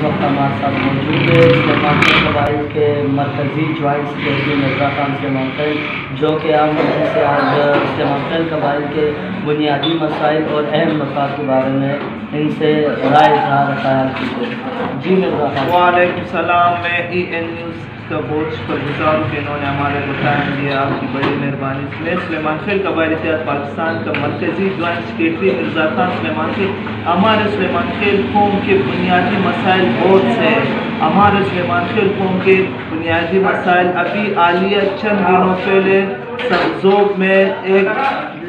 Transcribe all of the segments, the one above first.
वक्त हमारे साथ मौजूद है सलेमान खैल कबाइल के मरकज़ी जॉइंट सेक्रेटरी मिर्ज़ा खान सलेमान खैल, जो कि आप से आज सलेमान खैल कबाइल के बुनियादी मसाइल और अहम मसाइल के बारे में इनसे राय इज़हार ख़याल कीजिए। जी मिर्ज़ा खान। वालेकुम सलाम। मैं EN न्यूज़ का बहुत शुक्रगुजार हूँ कि इन्होंने हमारे बताया दिया, आपकी बड़ी मेहरबानी। मैं सलेमान खैल कबाइल इत्तेहाद पाकिस्तान का मरकज़ी जॉइंट सेक्रेटरी मिर्ज़ा खान सलेमान खैल। हमारे सलेमान खैल कौम के बुनियादी मसाइल बहुत से हैं। हमारे सलेमान खैल कौम के बुनियादी मसाइल अभी हालिया चंद दिनों पहले सरजोब में एक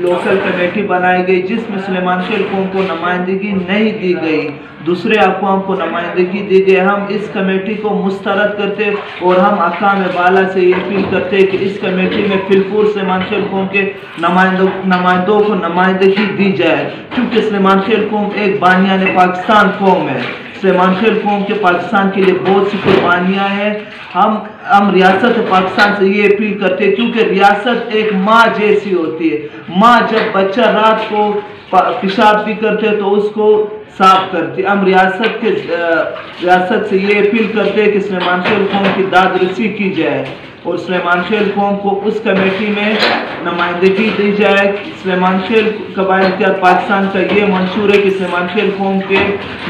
लोकल कमेटी बनाई गई, जिसमें सलेमान खैल कौम को नुमाइंदगी नहीं दी गई, दूसरे अक़वाम को नुमाइंदगी दी गई। हम इस कमेटी को मुस्तरद करते और हम अक़ाम बाला से ये अपील करते कि इस कमेटी में फिलपूर सलेमान खैल कौम के नुमाइंदों को नुमाइंदगी दी जाए, क्योंकि सलेमान खैल कौम एक बानियान पाकिस्तान कौम है। सलेमान खैल कौम के पाकिस्तान के लिए बहुत सी कुर्बानियाँ हैं। हम रियासत पाकिस्तान से ये अपील करते हैं, क्योंकि रियासत एक माँ जैसी होती है। माँ जब बच्चा रात को पेशाब भी करते तो उसको साफ करती। हम रियासत से ये अपील करते हैं कि सलेमान खैल कौम की दाद रसी की जाए और सलेमान खैल कौम को उस कमेटी में नुमाइंदगी दी जाए। सलेमान खैल कबाइल इत्तेहाद पाकिस्तान का ये मंशूर है कि सलेमान खैल कौम के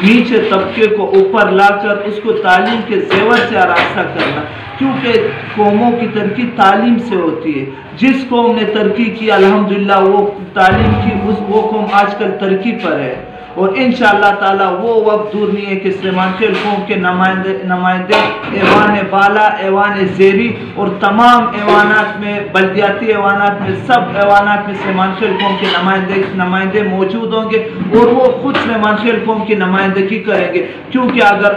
नीचे तबके को ऊपर लाकर उसको तालीम के जेवर से आरास्ता करना, क्योंकि कौमों की तरक्की तालीम से होती है। जिस कौम ने तरक्की की अल्हम्दुलिल्लाह वो तालीम की वो कौम आजकल तरक्की पर है, और इंशाअल्लाह ताला वो वक्त दूर नहीं है कि सलेमान खैल कौम के नुमाइंदे ऐवान बाला, ऐवान ज़ेरी और तमाम ऐवानात में, बल्दियाती ऐवानात में, सब ऐवानात में सलेमान खैल कौम के नुमाइंदे मौजूद होंगे और वो खुद सलेमान खैल कौम की नुमाइंदगी करेंगे। क्योंकि अगर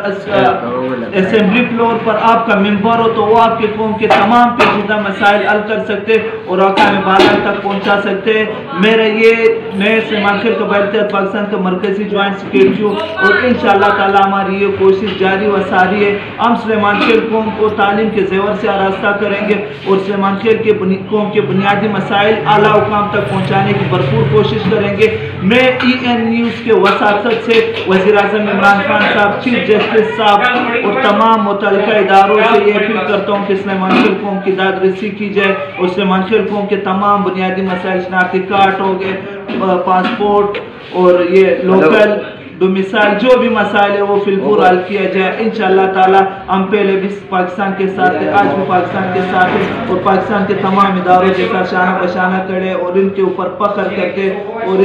असेंबली फ्लोर पर आपका मेंबर हो तो वो आपके कौम के तमाम पेचीदा मसाइल हल कर सकते और अक़ाम बाला तक पहुँचा सकते। मैं सलेमान खैल कबाइल इत्तेहाद पाकिस्तान का मरकज़ी जॉइंट सेक्रेटरी हूँ और इंशाअल्लाह ताला हमारी ये कोशिश जारी व सारी है। हम सलेमान खैल कौम को तालीम के जेवर से आरास्ता करेंगे और सलेमान खैल के कौम के बुनियादी मसाइल आला हुकाम तक पहुँचाने की भरपूर कोशिश करेंगे। मैं EN न्यूज़ के वसासत से वज़ीर-ए-आज़म इमरान खान साहब, चीफ जस्टिस साहब और तमाम मुतल्लिका इदारों से ये अपील करता हूँ कि सलेमान खैल कौम की दाद रसी की जाए और सलेमान खैल कौम के तमाम बुनियादी मसाइल, शनाख्ती कार्ड हो गए, पासपोर्ट और ये लोकल डोमिसाइल, जो भी मसाइल है वो फिलपूर हल किया जाए। इंशाअल्लाह ताला हम पहले भी पाकिस्तान के साथ थे, आज भी पाकिस्तान के साथ है और पाकिस्तान के तमाम इदारों के साथ शाना बशाना खड़े और इनके ऊपर फख्र करते और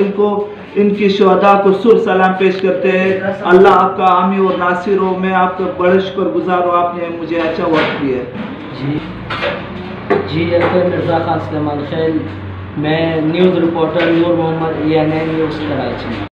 इनकी शहदा को सुर सलाम पेश करते हैं। अल्लाह आपका हामी और नासिर हो। मैं आपका बड़े शुक्रगुजार हूँ, आपने मुझे अच्छा वक्त दिया। जी मिर्ज़ा खान सलेमान खैल, मैं न्यूज़ रिपोर्टर नूर मोहम्मद, EN न्यूज़ कराची।